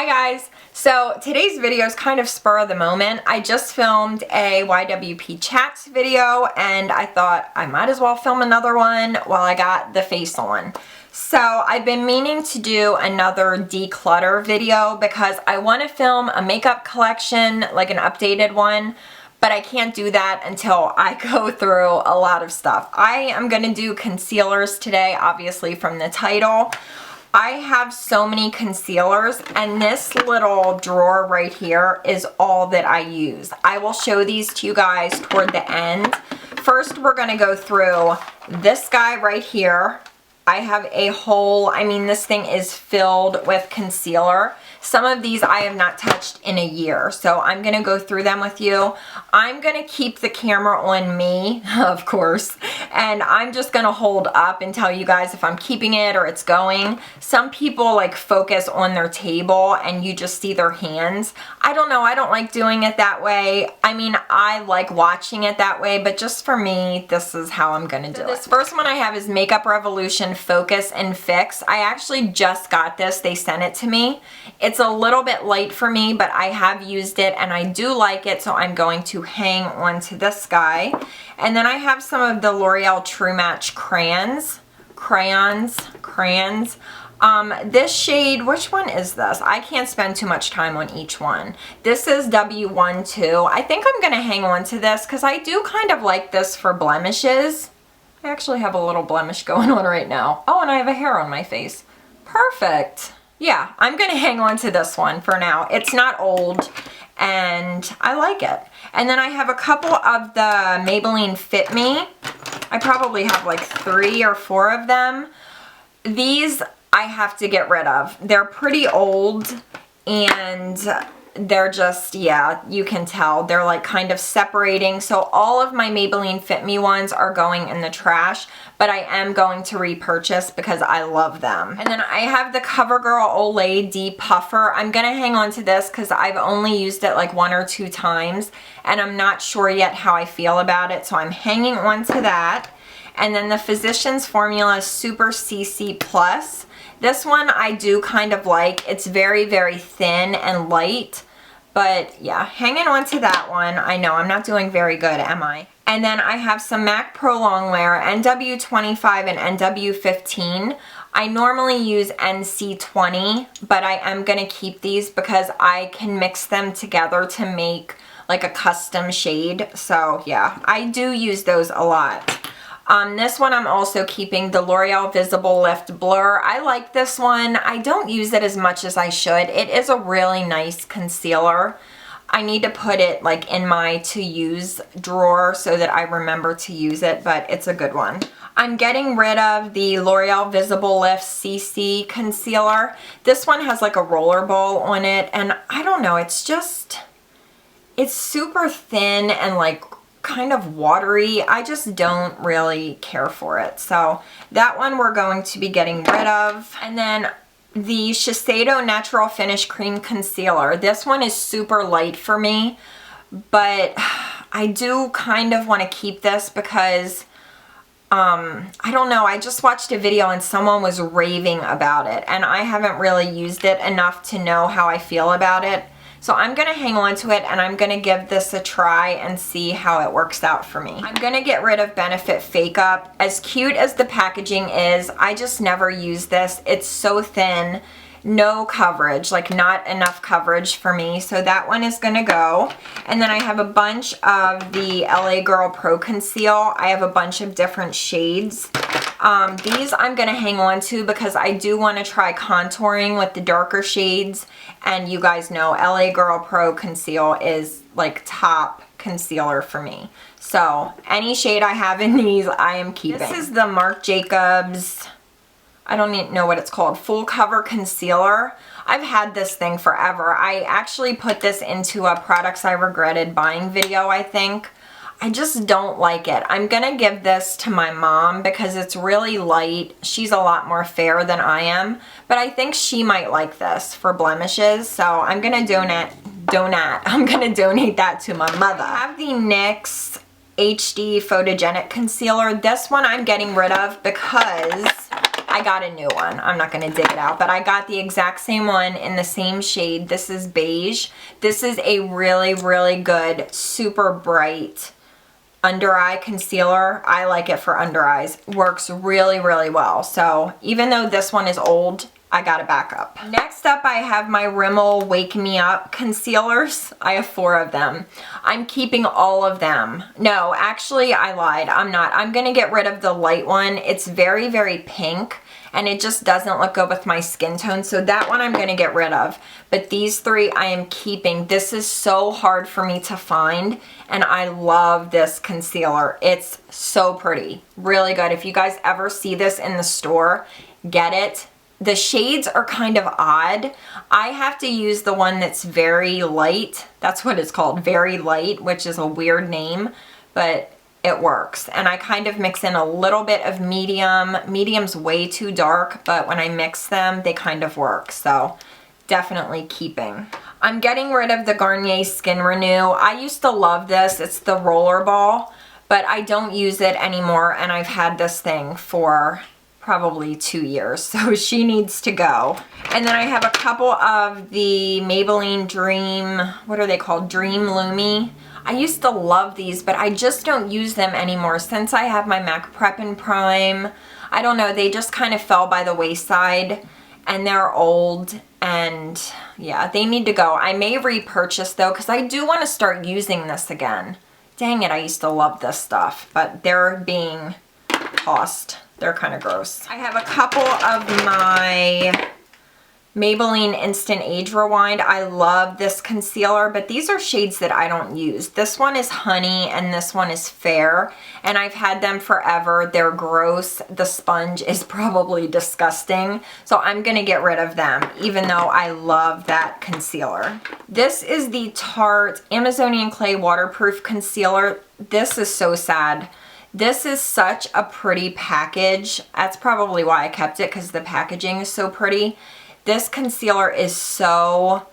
Hi guys! So today's video is kind of spur of the moment. I just filmed a YWP Chats video and I thought I might as well film another one while I got the face on. So I've been meaning to do another declutter video because I want to film a makeup collection, like an updated one, but I can't do that until I go through a lot of stuff. I am going to do concealers today, obviously from the title. I have so many concealers, and this little drawer right here is all that I use. I will show these to you guys toward the end. First, we're going to go through this guy right here. I have a whole, I mean, this thing is filled with concealer. Some of these I have not touched in a year, so I'm going to go through them with you. I'm going to keep the camera on me, of course, and I'm just going to hold up and tell you guys if I'm keeping it or it's going. Some people like focus on their table and you just see their hands. I don't know, I don't like doing it that way. I mean, I like watching it that way, but just for me, this is how I'm going to do it. This first one I have is Makeup Revolution Focus and Fix. I actually just got this. They sent it to me. It's a little bit light for me, but I have used it and I do like it, so I'm going to hang on to this guy. And then I have some of the L'Oreal True Match crayons. This shade, which one is this? I can't spend too much time on each one. This is W12. I think I'm going to hang on to this because I do kind of like this for blemishes. I actually have a little blemish going on right now. Oh, and I have a hair on my face. Perfect. Yeah, I'm going to hang on to this one for now. It's not old and I like it. And then I have a couple of the Maybelline Fit Me. I probably have like 3 or 4 of them. These I have to get rid of. They're pretty old and they're just, yeah, you can tell. They're like kind of separating. So all of my Maybelline Fit Me ones are going in the trash, but I am going to repurchase because I love them. And then I have the CoverGirl Olay D Puffer. I'm going to hang on to this because I've only used it like 1 or 2 times and I'm not sure yet how I feel about it. So I'm hanging on to that. And then the Physicians Formula Super CC Plus. This one I do kind of like. It's very, very thin and light. But yeah, hanging on to that one. I know I'm not doing very good, am I? And then I have some MAC Pro Longwear NW25 and NW15. I normally use NC20, but I am going to keep these because I can mix them together to make like a custom shade. So yeah, I do use those a lot. This one I'm also keeping the L'Oreal Visible Lift Blur. I like this one. I don't use it as much as I should. It is a really nice concealer. I need to put it like in my to use drawer so that I remember to use it, but it's a good one. I'm getting rid of the L'Oreal Visible Lift CC concealer. This one has like a roller ball on it and I don't know, it's super thin and like kind of watery. I just don't really care for it. So that one we're going to be getting rid of. And then the Shiseido Natural Finish Cream Concealer. This one is super light for me, but I do kind of want to keep this because I don't know, I just watched a video and someone was raving about it and I haven't really used it enough to know how I feel about it. So I'm going to hang on to it and I'm going to give this a try and see how it works out for me. I'm going to get rid of Benefit Fake Up. As cute as the packaging is, I just never use this. It's so thin, no coverage, like not enough coverage for me. So that one is going to go. And then I have a bunch of the LA Girl Pro Conceal. I have a bunch of different shades. These I'm going to hang on to because I do want to try contouring with the darker shades. And you guys know LA Girl Pro Conceal is like top concealer for me. So any shade I have in these, I am keeping. This is the Marc Jacobs, I don't even know what it's called, Full Cover Concealer. I've had this thing forever. I actually put this into a Products I Regretted Buying video, I think. I just don't like it. I'm going to give this to my mom because it's really light. She's a lot more fair than I am, but I think she might like this for blemishes, so I'm going to I'm going to donate that to my mother. I have the NYX HD Photogenic Concealer. This one I'm getting rid of because I got a new one. I'm not going to dig it out, but I got the exact same one in the same shade. This is beige. This is a really, really good, super bright under eye concealer. I like it for under eyes. Works really, really well. So even though this one is old, I got a backup. Next up, I have my Rimmel Wake Me Up concealers. I have 4 of them. I'm keeping all of them. No, actually, I lied. I'm not. I'm gonna get rid of the light one. It's very, very pink, and it just doesn't look good with my skin tone, so that one I'm gonna get rid of. But these 3 I am keeping. This is so hard for me to find, and I love this concealer. It's so pretty. Really good. If you guys ever see this in the store, get it. The shades are kind of odd. I have to use the one that's very light. That's what it's called, very light, which is a weird name, but it works. And I kind of mix in a little bit of medium. Medium's way too dark, but when I mix them, they kind of work. So definitely keeping. I'm getting rid of the Garnier Skin Renew. I used to love this. It's the rollerball, but I don't use it anymore, and I've had this thing for probably 2 years, so she needs to go. And then I have a couple of the Maybelline Dream, what are they called? Dream Lumi. I used to love these, but I just don't use them anymore since I have my MAC Prep and Prime. I don't know, they just kind of fell by the wayside, and they're old, and yeah, they need to go. I may repurchase though, because I do want to start using this again. Dang it, I used to love this stuff, but they're being tossed. They're kind of gross. I have a couple of my Maybelline Instant Age Rewind. I love this concealer, but these are shades that I don't use. This one is Honey and this one is Fair, and I've had them forever. They're gross. The sponge is probably disgusting, so I'm gonna get rid of them, even though I love that concealer. This is the Tarte Amazonian Clay Waterproof Concealer. This is so sad. This is such a pretty package. That's probably why I kept it, because the packaging is so pretty. This concealer is so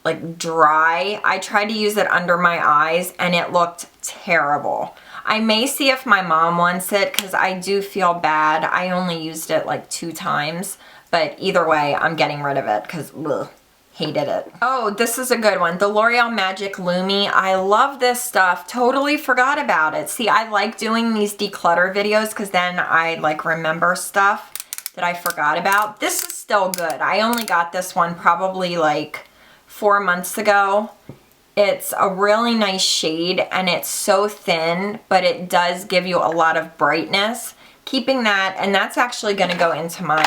like dry. I tried to use it under my eyes and it looked terrible. I may see if my mom wants it, because I do feel bad. I only used it like 2 times, but either way, I'm getting rid of it because hated it. Oh, this is a good one. The L'Oreal Magic Lumi. I love this stuff. Totally forgot about it. See, I like doing these declutter videos because then I like remember stuff that I forgot about. This is still good. I only got this one probably like 4 months ago. It's a really nice shade and it's so thin, but it does give you a lot of brightness. Keeping that, and that's actually going to go into my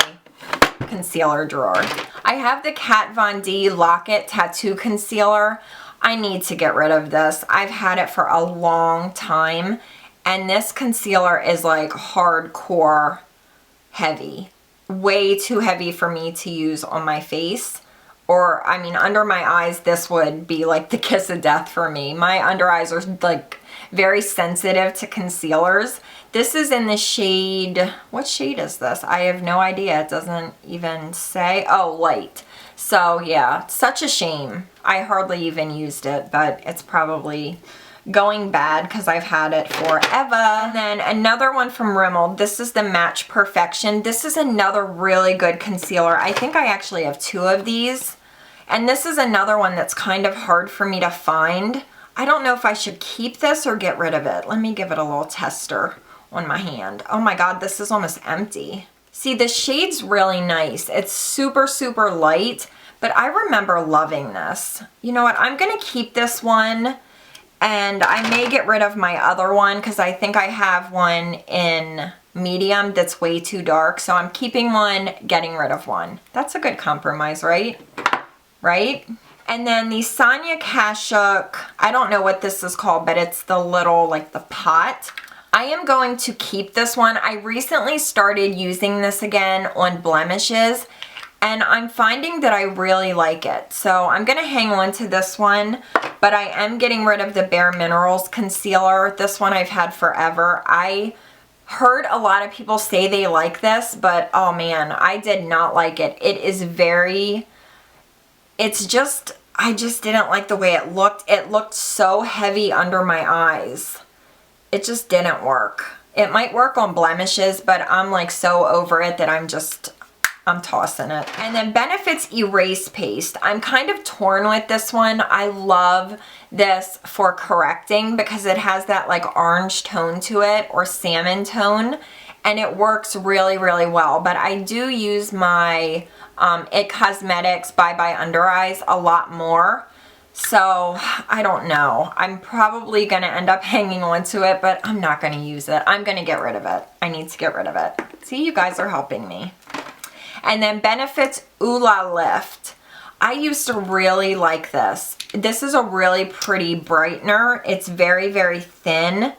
concealer drawer. I have the Kat Von D Lock-It Tattoo Concealer. I need to get rid of this. I've had it for a long time, and this concealer is like hardcore heavy. Way too heavy for me to use on my face. Or, I mean, under my eyes, this would be like the kiss of death for me. My under eyes are like very sensitive to concealers. This is in the shade, what shade is this? I have no idea. It doesn't even say. Oh, light. So yeah, such a shame. I hardly even used it, but it's probably going bad because I've had it forever. And then another one from Rimmel. This is the Match Perfection. This is another really good concealer. I think I actually have 2 of these. And this is another one that's kind of hard for me to find. I don't know if I should keep this or get rid of it. Let me give it a little tester on my hand. Oh my god, this is almost empty. See, the shade's really nice. It's super, super light, but I remember loving this. You know what? I'm gonna keep this one, and I may get rid of my other one because I think I have one in medium that's way too dark. So I'm keeping one, getting rid of one. That's a good compromise, right? Right? And then the Sonia Kashuk, I don't know what this is called, but it's the little, like the pot. I am going to keep this one. I recently started using this again on blemishes, and I'm finding that I really like it. So I'm going to hang on to this one, but I am getting rid of the Bare Minerals concealer. This one I've had forever. I heard a lot of people say they like this, but oh man, I did not like it. It is very, it's just, I just didn't like the way it looked. It looked so heavy under my eyes. It just didn't work. It might work on blemishes, but I'm like so over it that I'm tossing it. And then Benefit's Erase Paste. I'm kind of torn with this one. I love this for correcting because it has that like orange tone to it, or salmon tone, and it works really, really well. But I do use my IT Cosmetics Bye Bye Under Eyes a lot more. So I don't know. I'm probably gonna end up hanging on to it, but I'm not gonna use it. I'm gonna get rid of it. I need to get rid of it. See, you guys are helping me. And then Benefit's Olay Lift. I used to really like this. This is a really pretty brightener. It's very, very thin,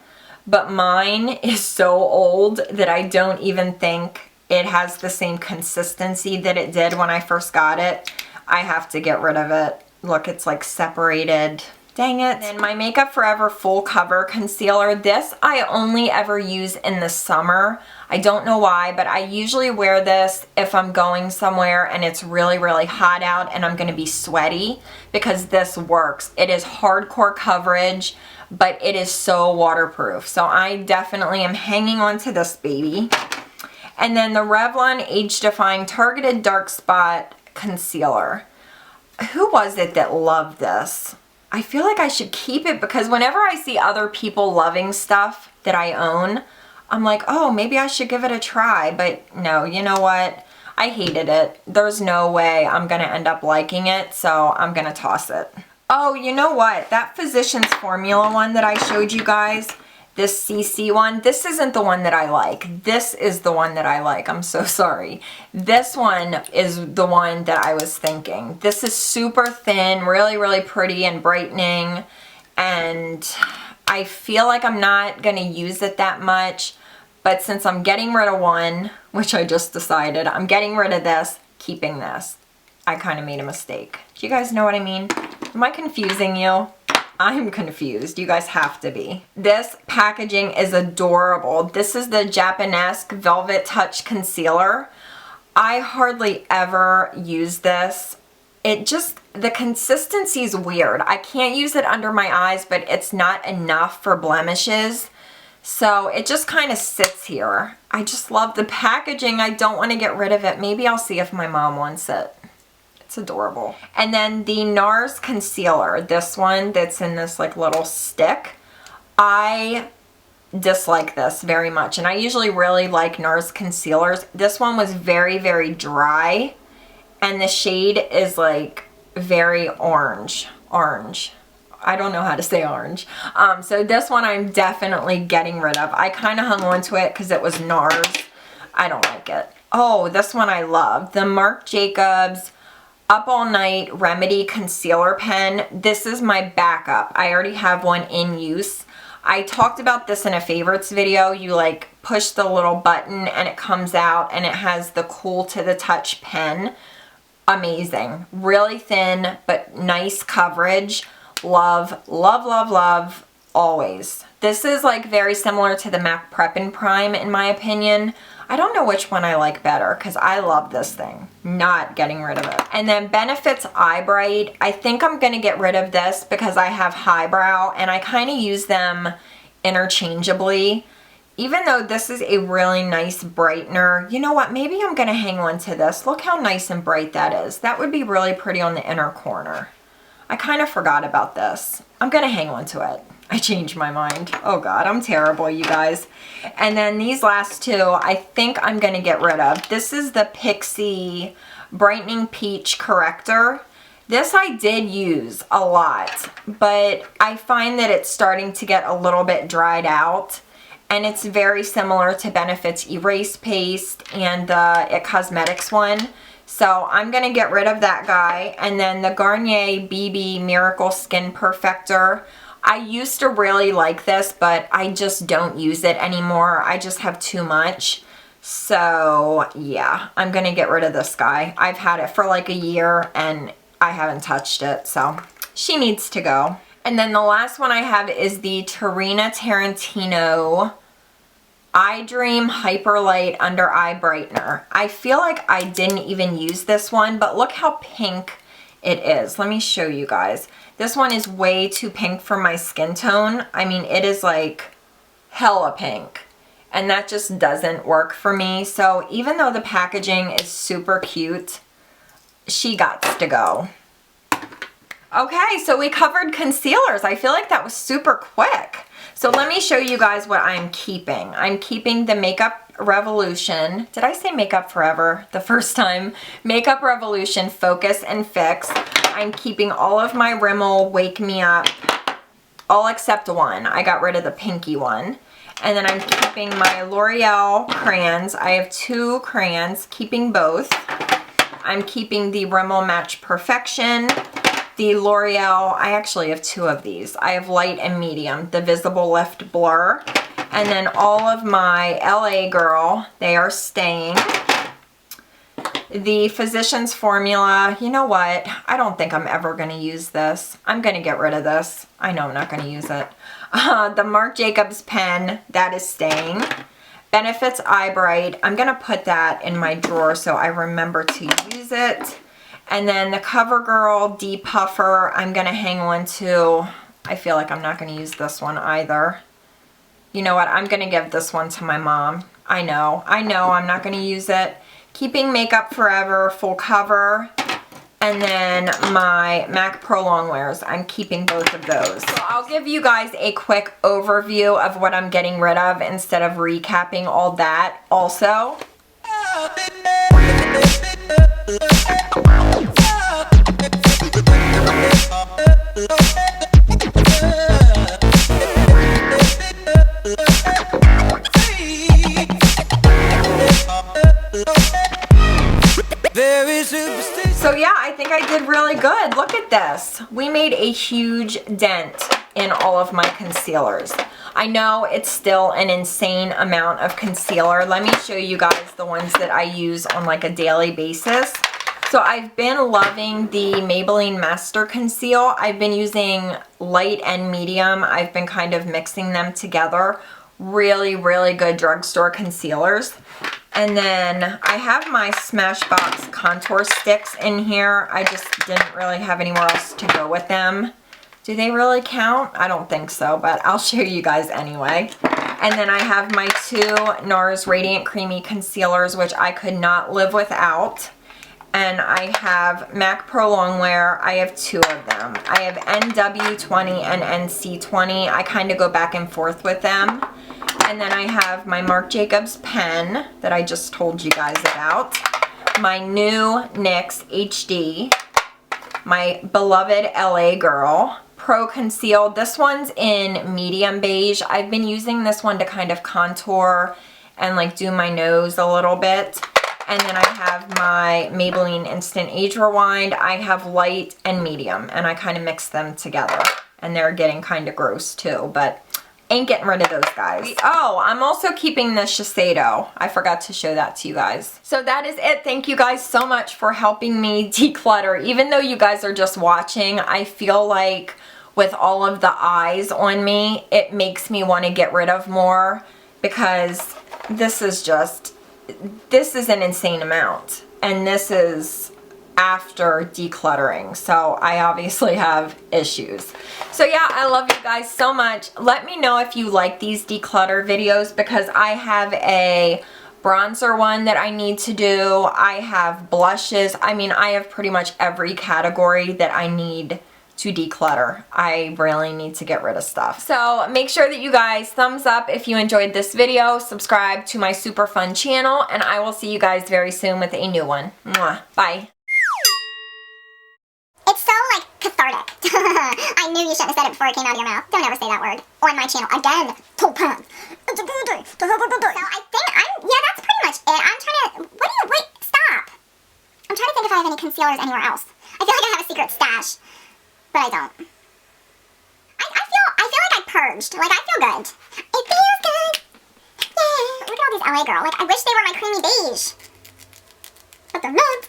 but mine is so old that I don't even think it has the same consistency that it did when I first got it. I have to get rid of it. Look, it's like separated. Dang it. And my Makeup Forever Full Cover Concealer. This I only ever use in the summer. I don't know why, but I usually wear this if I'm going somewhere and it's really, really hot out and I'm gonna be sweaty, because this works. It is hardcore coverage, but it is so waterproof. So I definitely am hanging on to this baby. And then the Revlon Age Defying Targeted Dark Spot Concealer. Who was it that loved this? I feel like I should keep it, because whenever I see other people loving stuff that I own, I'm like, oh, maybe I should give it a try. But no, you know what? I hated it. There's no way I'm gonna end up liking it, so I'm gonna toss it. Oh, you know what? That Physicians Formula one that I showed you guys, this CC one, this isn't the one that I like. This is the one that I like. I'm so sorry. This one is the one that I was thinking. This is super thin, really, really pretty and brightening, and I feel like I'm not gonna use it that much, but since I'm getting rid of one, which I just decided, I'm getting rid of this, keeping this. I kind of made a mistake. Do you guys know what I mean? Am I confusing you? I'm confused. You guys have to be. This packaging is adorable. This is the Japanesque Velvet Touch Concealer. I hardly ever use this. It just, the consistency is weird. I can't use it under my eyes, but it's not enough for blemishes. So it just kind of sits here. I just love the packaging. I don't want to get rid of it. Maybe I'll see if my mom wants it. It's adorable. And then the NARS concealer, this one that's in this like little stick. I dislike this very much, and I usually really like NARS concealers. This one was very, very dry, and the shade is like very orange. I don't know how to say orange. So this one I'm definitely getting rid of. I kind of hung on to it because it was NARS. I don't like it. Oh, this one I love. The Marc Jacobs Up All Night Remedy Concealer Pen. This is my backup. I already have one in use. I talked about this in a favorites video. You like push the little button and it comes out and it has the cool to the touch pen. Amazing. Really thin, but nice coverage. Love, love, love, love, always. This is like very similar to the MAC Prep and Prime in my opinion. I don't know which one I like better because I love this thing. Not getting rid of it. And then Benefit's Eye Bright. I think I'm going to get rid of this because I have highbrow and I kind of use them interchangeably. Even though this is a really nice brightener, you know what? Maybe I'm going to hang on to this. Look how nice and bright that is. That would be really pretty on the inner corner. I kind of forgot about this. I'm going to hang on to it. I changed my mind. Oh God, I'm terrible, you guys. And then these last two, I think I'm gonna get rid of. This is the Pixie Brightening Peach Corrector. This I did use a lot, but I find that it's starting to get a little bit dried out. And it's very similar to Benefit's Erase Paste and the IT Cosmetics one. So I'm gonna get rid of that guy. And then the Garnier BB Miracle Skin Perfector. I used to really like this, but I just don't use it anymore. I just have too much. So yeah, I'm gonna get rid of this guy. I've had it for like a year and I haven't touched it, so she needs to go. And then the last one I have is the Tarina Tarantino Eye Dream Hyperlight Under Eye Brightener. I feel like I didn't even use this one, but look how pink it is. Let me show you guys. This one is way too pink for my skin tone. I mean, it is like hella pink. and that just doesn't work for me. So even though the packaging is super cute, she gots to go. Okay, so we covered concealers. I feel like that was super quick. So let me show you guys what I'm keeping. I'm keeping the Makeup Revolution. Did I say Makeup Forever the first time? Makeup Revolution Focus and Fix. I'm keeping all of my Rimmel Wake Me Up, all except one. I got rid of the pinky one. And then I'm keeping my L'Oreal crayons. I have 2 crayons, keeping both. I'm keeping the Rimmel Match Perfection. The L'Oreal, I actually have 2 of these. I have light and medium, the Visible Lift Blur. And then all of my LA Girl, they are staying. The Physicians Formula, you know what? I don't think I'm ever going to use this. I'm going to get rid of this. I know I'm not going to use it. The Marc Jacobs pen, that is staying. Benefits Eye Bright, I'm going to put that in my drawer so I remember to use it. And then the CoverGirl Depuffer, I'm going to hang on to. I feel like I'm not going to use this one either. You know what? I'm going to give this one to my mom. I know I'm not going to use it. Keeping Makeup Forever Full Cover. And then my MAC Pro Longwears, I'm keeping both of those. So I'll give you guys a quick overview of what I'm getting rid of instead of recapping all that also. So yeah, I think I did really good. Look at this. We made a huge dent in all of my concealers. I know it's still an insane amount of concealer. Let me show you guys the ones that I use on like a daily basis. So I've been loving the Maybelline Master Conceal. I've been using light and medium. I've been kind of mixing them together. Really, really good drugstore concealers. And then I have my Smashbox contour sticks in here. I just didn't really have anywhere else to go with them. Do they really count? I don't think so, but I'll show you guys anyway. And then I have my 2 NARS Radiant Creamy Concealers, which I could not live without. And I have MAC Pro Longwear. I have 2 of them. I have NW20 and NC20. I kind of go back and forth with them. And then I have my Marc Jacobs pen that I just told you guys about. My new NYX HD. My beloved LA Girl Pro Conceal. This one's in medium beige. I've been using this one to kind of contour and like do my nose a little bit. And then I have my Maybelline Instant Age Rewind. I have light and medium, and I kind of mix them together. And they're getting kind of gross too, but ain't getting rid of those guys. Oh, I'm also keeping the Shiseido. I forgot to show that to you guys. So that is it. Thank you guys so much for helping me declutter. Even though you guys are just watching, I feel like with all of the eyes on me, it makes me want to get rid of more because this is an insane amount. And this is after decluttering, so I obviously have issues. So yeah, I love you guys so much. Let me know if you like these declutter videos because I have a bronzer one that I need to do. I have blushes. I mean, I have pretty much every category that I need to declutter. I really need to get rid of stuff. So make sure that you guys thumbs up if you enjoyed this video, subscribe to my super fun channel, and I will see you guys very soon with a new one. Mwah. Bye. It's so, like, cathartic. I knew you shouldn't have said it before it came out of your mouth. Don't ever say that word. On my channel. Again. Topan. It's a good day. So I think yeah, that's pretty much it. I'm trying to, wait, stop. I'm trying to think if I have any concealers anywhere else. I feel like I have a secret stash, but I don't. I feel like I purged. Like, I feel good. It feels good. Yeah. Look at all these LA Girl. Like, I wish they were my creamy beige. But they're not.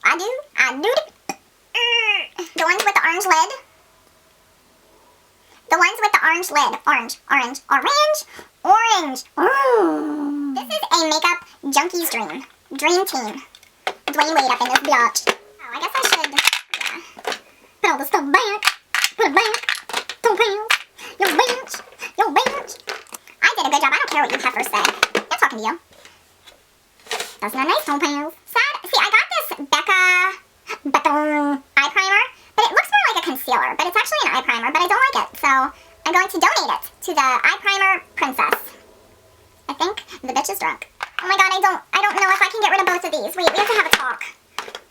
I do. The ones with the orange lid. The ones with the orange lid. Orange. Ooh. This is a makeup junkie's dream. Dream team. Dwayne Wade up in this biatch. Oh, I guess I should, yeah. Put all this stuff back. gonna bank. 2 pounds. Yo, bench. Yo, bench. I did a good job. I don't care what you heifers say. I'm talking to you. That's not nice, 2 pounds. Sad. See, I got this Becca eye primer, but it looks more like a concealer, but it's actually an eye primer, but I don't like it, so I'm going to donate it to the eye primer princess. I think the bitch is drunk. Oh my god, I don't know if I can get rid of both of these. Wait, we have to have a talk.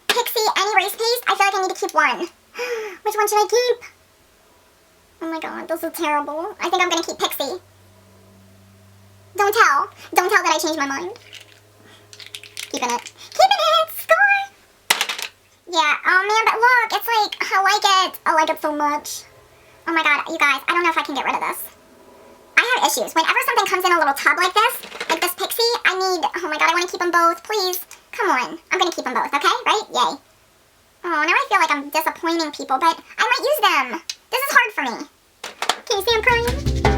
Pixie and Erase Paste? I feel like I need to keep one. Which one should I keep? Oh my god, this is terrible. I think I'm gonna keep Pixie. Don't tell. Don't tell that I changed my mind. Keeping it. Keeping it! Score! Yeah, oh man, but look, it's like, I like it. I like it so much. Oh my god, you guys, I don't know if I can get rid of this. I have issues. Whenever something comes in a little tub like this Pixie, I need, oh my god, I want to keep them both, please. Come on, I'm going to keep them both, okay? Right? Yay. Oh, now I feel like I'm disappointing people, but I might use them. This is hard for me. Can you see I'm crying?